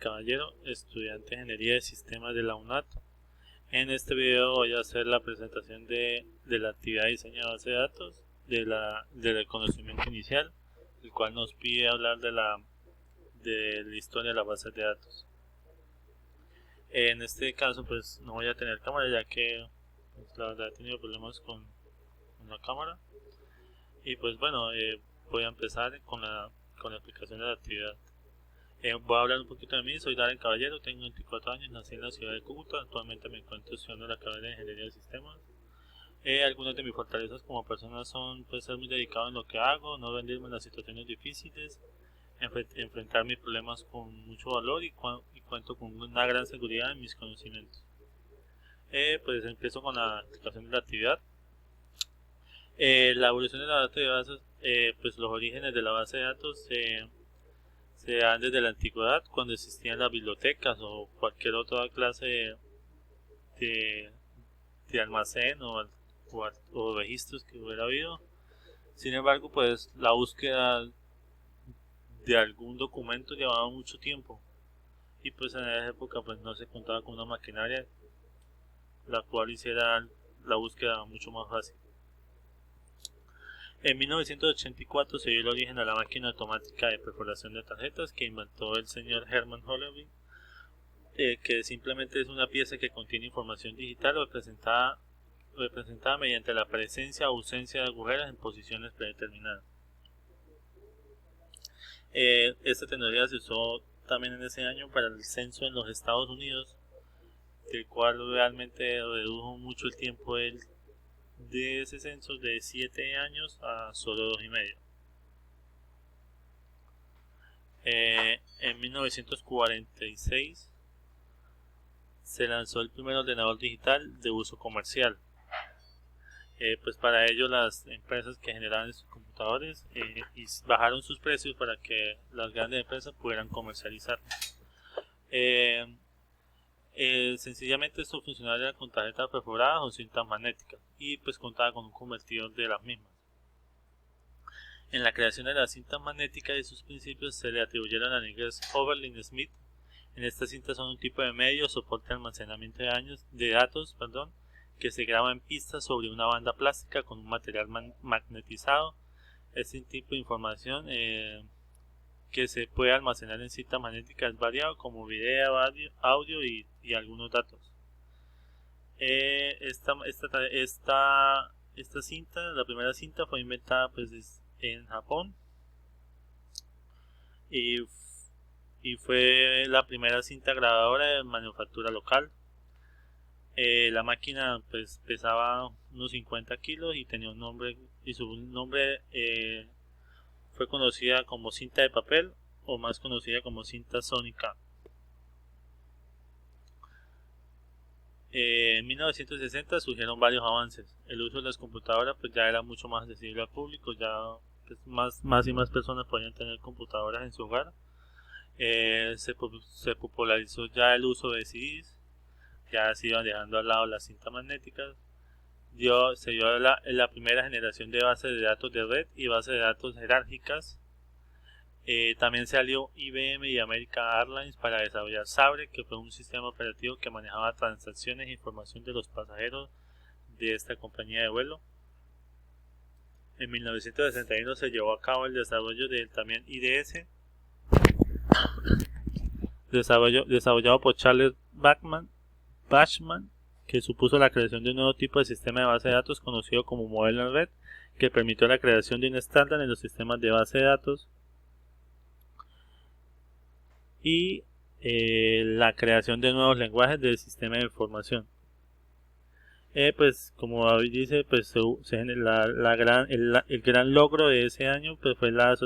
Caballero, estudiante de Ingeniería de Sistemas de la UNAT. En este video voy a hacer la presentación de la actividad de diseño de base de datos, del conocimiento inicial, el cual nos pide hablar de la historia de las bases de datos. En este caso pues no voy a tener cámara, ya que pues, la verdad he tenido problemas con la cámara. Y pues bueno, voy a empezar con la explicación de la actividad. Voy a hablar un poquito de mí. Soy Darren Caballero, tengo 24 años, nací en la ciudad de Cúcuta. Actualmente me encuentro estudiando la carrera de Ingeniería de Sistemas. Algunas de mis fortalezas como persona son pues, ser muy dedicado en lo que hago, no rendirme en las situaciones difíciles, enfrentar mis problemas con mucho valor y cuento con una gran seguridad en mis conocimientos. Pues empiezo con la explicación de la actividad. La evolución de la base de datos, pues los orígenes de la base de datos se dan desde la antigüedad, cuando existían las bibliotecas o cualquier otra clase de almacén o registros que hubiera habido. Sin embargo, pues la búsqueda de algún documento llevaba mucho tiempo y pues en esa época pues no se contaba con una maquinaria la cual hiciera la búsqueda mucho más fácil. En 1984 se dio el origen a la máquina automática de perforación de tarjetas que inventó el señor Herman Hollerith, que simplemente es una pieza que contiene información digital representada mediante la presencia o ausencia de agujeros en posiciones predeterminadas. Esta tecnología se usó también en ese año para el censo en los Estados Unidos, el cual realmente redujo mucho el tiempo de ese censo de 7 años a solo 2 y medio. En 1946 se lanzó el primer ordenador digital de uso comercial. Pues para ello las empresas que generaban estos computadores bajaron sus precios para que las grandes empresas pudieran comercializar. Sencillamente esto funcionaba con tarjetas perforadas o cintas magnéticas y pues contaba con un convertidor de las mismas. En la creación de las cintas magnéticas y sus principios se le atribuyeron al inglés Oberlin Smith. En estas cintas son un tipo de medio soporte de almacenamiento de datos, que se graba en pistas sobre una banda plástica con un material magnetizado. Este tipo de información que se puede almacenar en cintas magnéticas es variado, como video, audio y algunos datos. Esta cinta, la primera cinta, fue inventada pues en Japón y fue la primera cinta grabadora de manufactura local. La máquina pues pesaba unos 50 kilos y tenía un nombre, y su nombre fue conocida como cinta de papel o más conocida como cinta sónica. En 1960 surgieron varios avances. El uso de las computadoras pues ya era mucho más accesible al público, ya pues, más y más personas podían tener computadoras en su hogar. Se popularizó ya el uso de CDs, ya se iban dejando al lado las cintas magnéticas. Se dio la primera generación de bases de datos de red y bases de datos jerárquicas. También se alió IBM y American Airlines para desarrollar Sabre, que fue un sistema operativo que manejaba transacciones e información de los pasajeros de esta compañía de vuelo. En 1961 se llevó a cabo el desarrollo del también IDS, desarrollado por Charles Bachman, que supuso la creación de un nuevo tipo de sistema de base de datos conocido como modelo en red, que permitió la creación de un estándar en los sistemas de base de datos y la creación de nuevos lenguajes del sistema de información. Pues como David dice, pues el gran logro de ese año pues fue la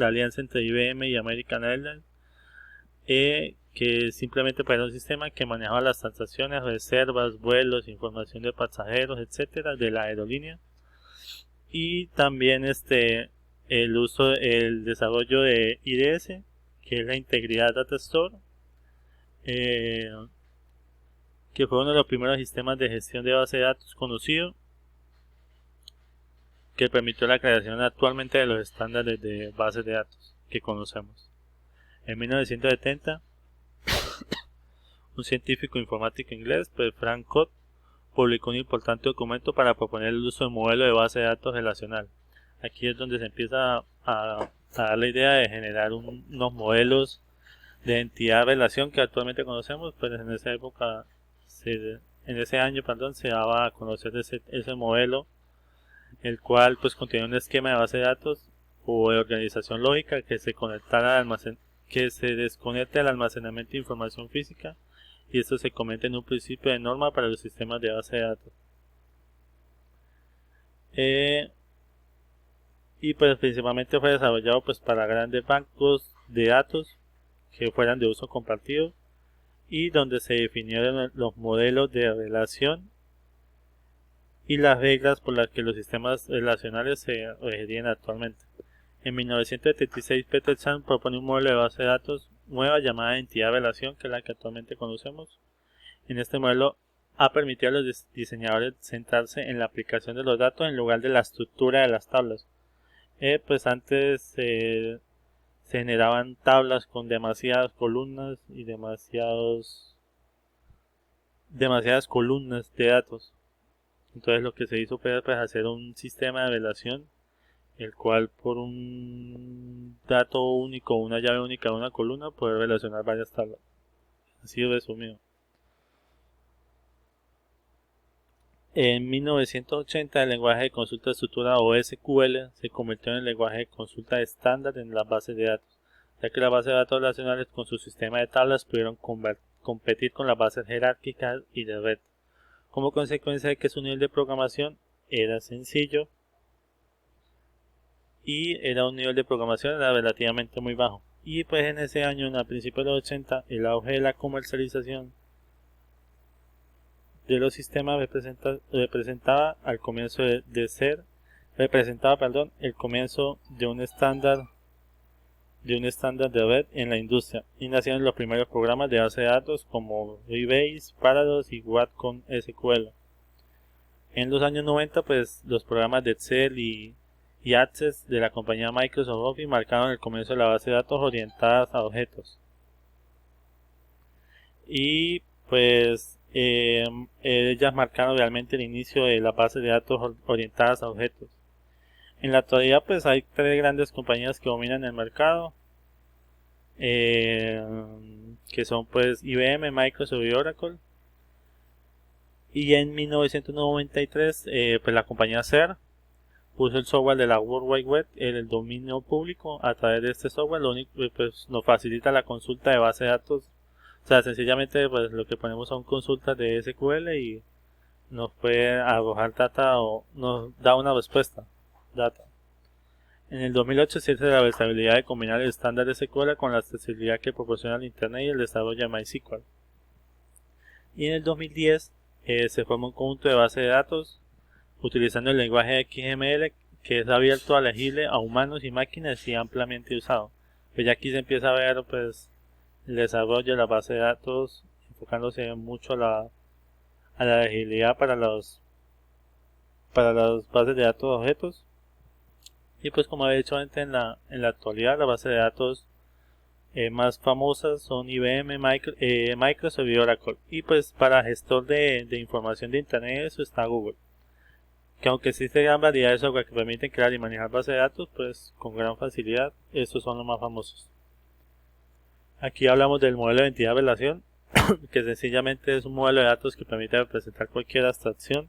alianza entre IBM y American Airlines, que simplemente era un sistema que manejaba las transacciones, reservas, vuelos, información de pasajeros, etcétera, de la aerolínea. Y también el desarrollo de IDS, que es la Integridad Data Store, que fue uno de los primeros sistemas de gestión de base de datos conocido, que permitió la creación actualmente de los estándares de bases de datos que conocemos. En 1970 un científico informático inglés, pues Frank Cott, publicó un importante documento para proponer el uso de modelo de base de datos relacional. Aquí es donde se empieza a dar la idea de generar unos modelos de entidad-relación que actualmente conocemos. Pues en esa época, en ese año, se daba a conocer ese modelo, el cual pues contiene un esquema de base de datos o de organización lógica que se desconecte al almacenamiento de información física, y esto se convierte en un principio de norma para los sistemas de base de datos. Y pues principalmente fue desarrollado pues para grandes bancos de datos que fueran de uso compartido, y donde se definieron los modelos de relación y las reglas por las que los sistemas relacionales se rigen actualmente. En 1976, Peter Chan propone un modelo de base de datos nueva llamada entidad-relación, que es la que actualmente conocemos. En este modelo ha permitido a los diseñadores centrarse en la aplicación de los datos en lugar de la estructura de las tablas. Pues antes se generaban tablas con demasiadas columnas y demasiadas columnas de datos. Entonces lo que se hizo fue pues hacer un sistema de relación, el cual por un dato único, una llave única de una columna, puede relacionar varias tablas. Así resumido. En 1980 el lenguaje de consulta de estructura o SQL se convirtió en el lenguaje de consulta estándar en las bases de datos, ya que las bases de datos relacionales con su sistema de tablas pudieron competir con las bases jerárquicas y de red, como consecuencia de que su nivel de programación era sencillo y era un nivel de programación relativamente muy bajo. Y pues en ese año, a principios de los 80, el auge de la comercialización de los sistemas representaba el comienzo el comienzo de un estándar de red en la industria, y nacieron los primeros programas de base de datos como Rebase, Paradox y Watcom SQL. En los años 90, pues los programas de Excel y Access de la compañía Microsoft Office marcaron el comienzo de la base de datos orientadas a objetos. Y pues ellas marcaron realmente el inicio de la base de datos orientadas a objetos. En la actualidad pues hay tres grandes compañías que dominan el mercado, que son pues IBM, Microsoft y Oracle. Y en 1993 pues la compañía SER puso el software de la World Wide Web en el dominio público. A través de este software lo único pues nos facilita la consulta de base de datos. O sea, sencillamente pues lo que ponemos son consultas de SQL y nos puede arrojar data o nos da una respuesta data. En el 2008 se hizo la versatilidad de combinar el estándar de SQL con la accesibilidad que proporciona el Internet y el desarrollo de MySQL. Y en el 2010 se forma un conjunto de base de datos utilizando el lenguaje XML, que es abierto, legible a humanos y máquinas y ampliamente usado. Pues ya aquí se empieza a ver pues el desarrollo de la base de datos, enfocándose mucho a la legibilidad para las bases de datos objetos. Y pues como he dicho antes, en la actualidad la base de datos más famosas son IBM, Microsoft y Oracle. Y pues para gestor de información de Internet, eso está Google, que aunque existe gran variedad de software que permiten crear y manejar bases de datos, pues con gran facilidad estos son los más famosos. Aquí hablamos del modelo de entidad-relación, que sencillamente es un modelo de datos que permite representar cualquier abstracción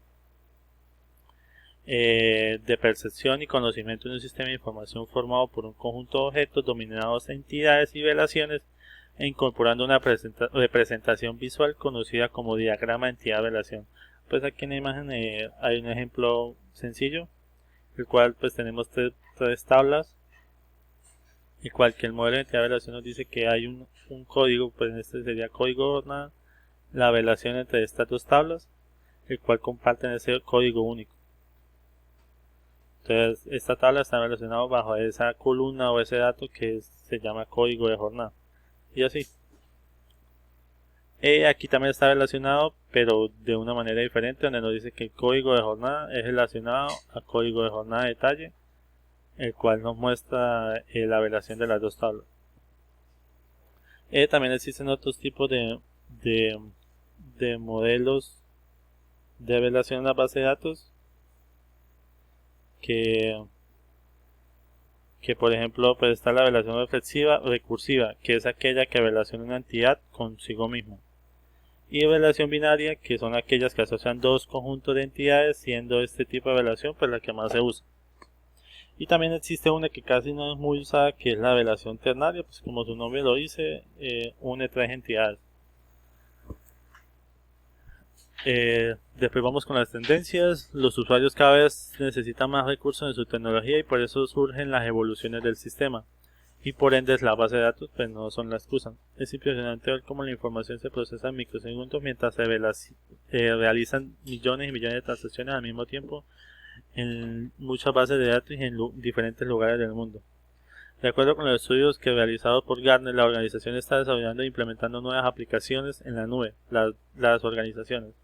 de percepción y conocimiento de un sistema de información formado por un conjunto de objetos dominados a entidades y relaciones, e incorporando una representación visual conocida como diagrama de entidad-relación. Pues aquí en la imagen hay un ejemplo sencillo, el cual pues tenemos tres tablas, el cual que el modelo de entidad-relación nos dice que hay un código, pues este sería código de jornada, la relación entre estas dos tablas, el cual comparten ese código único. Entonces esta tabla está relacionada bajo esa columna o ese dato que se llama código de jornada, y así. Aquí también está relacionado, pero de una manera diferente, donde nos dice que el código de jornada es relacionado a código de jornada de detalle, el cual nos muestra la relación de las dos tablas. También existen otros tipos de de modelos de revelación en la base de datos que por ejemplo pues está la relación recursiva, que es aquella que relaciona una entidad consigo misma, y relación binaria, que son aquellas que asocian dos conjuntos de entidades, siendo este tipo de relación pues la que más se usa. Y también existe una que casi no es muy usada, que es la relación ternaria, pues como su nombre lo dice, une tres entidades. Después vamos con las tendencias. Los usuarios cada vez necesitan más recursos en su tecnología y por eso surgen las evoluciones del sistema, y por ende las bases de datos pues no son la excusa. Es impresionante ver cómo la información se procesa en microsegundos mientras se realizan millones y millones de transacciones al mismo tiempo en muchas bases de datos y en diferentes lugares del mundo. De acuerdo con los estudios que realizados por Gartner, la organización está desarrollando e implementando nuevas aplicaciones en la nube, las organizaciones,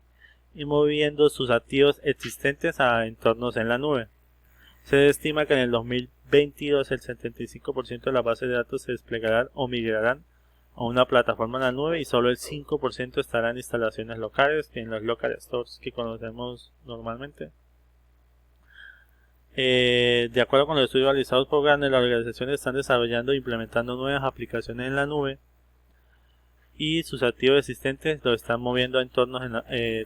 y moviendo sus activos existentes a entornos en la nube. Se estima que en el 2022 el 75% de las bases de datos se desplegarán o migrarán a una plataforma en la nube y solo el 5% estará en instalaciones locales, en los local stores que conocemos normalmente. De acuerdo con los estudios realizados por Gartner, las organizaciones están desarrollando e implementando nuevas aplicaciones en la nube y sus activos existentes los están moviendo a entornos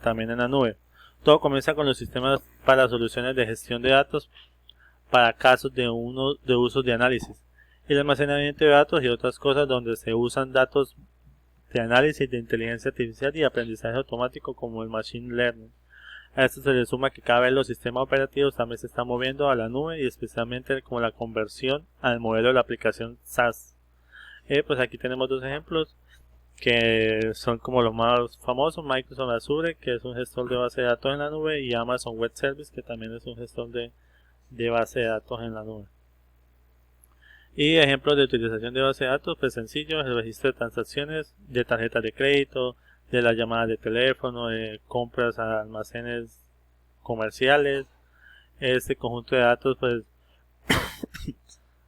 también en la nube. Todo comienza con los sistemas para soluciones de gestión de datos para casos de usos de análisis, el almacenamiento de datos y otras cosas donde se usan datos de análisis de inteligencia artificial y aprendizaje automático como el machine learning. A esto se le suma que cada vez los sistemas operativos también se están moviendo a la nube y especialmente como la conversión al modelo de la aplicación SaaS. Pues aquí tenemos dos ejemplos que son como los más famosos: Microsoft Azure, que es un gestor de base de datos en la nube, y Amazon Web Service, que también es un gestor de base de datos en la nube. Y ejemplos de utilización de base de datos pues sencillos: el registro de transacciones de tarjetas de crédito, de las llamadas de teléfono, de compras a almacenes comerciales. Este conjunto de datos pues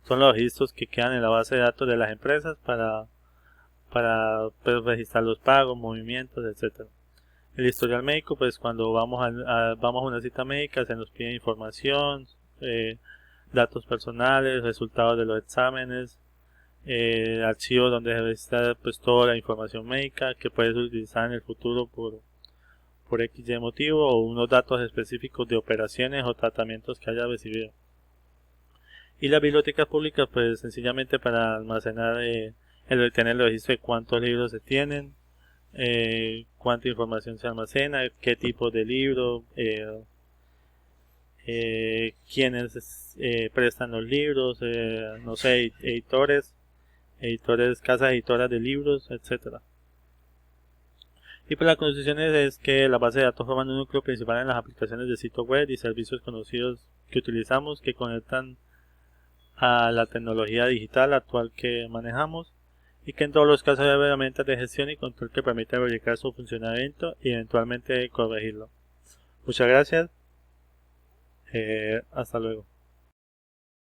son los registros que quedan en la base de datos de las empresas para pues, registrar los pagos, movimientos, etc. El historial médico, pues cuando vamos a una cita médica se nos pide información, datos personales, resultados de los exámenes, archivos donde se registra pues toda la información médica que puedes utilizar en el futuro por X motivo, o unos datos específicos de operaciones o tratamientos que haya recibido. Y las bibliotecas públicas pues sencillamente para almacenar tener el registro de cuántos libros se tienen, cuánta información se almacena, qué tipo de libro, quiénes prestan los libros, no sé, editores, casas editoras de libros, etcétera. Y pues la conclusión es que la base de datos forman un núcleo principal en las aplicaciones de sitio web y servicios conocidos que utilizamos, que conectan a la tecnología digital actual que manejamos, y que en todos los casos hay herramientas de gestión y control que permiten verificar su funcionamiento y eventualmente corregirlo. Muchas gracias. Hasta luego.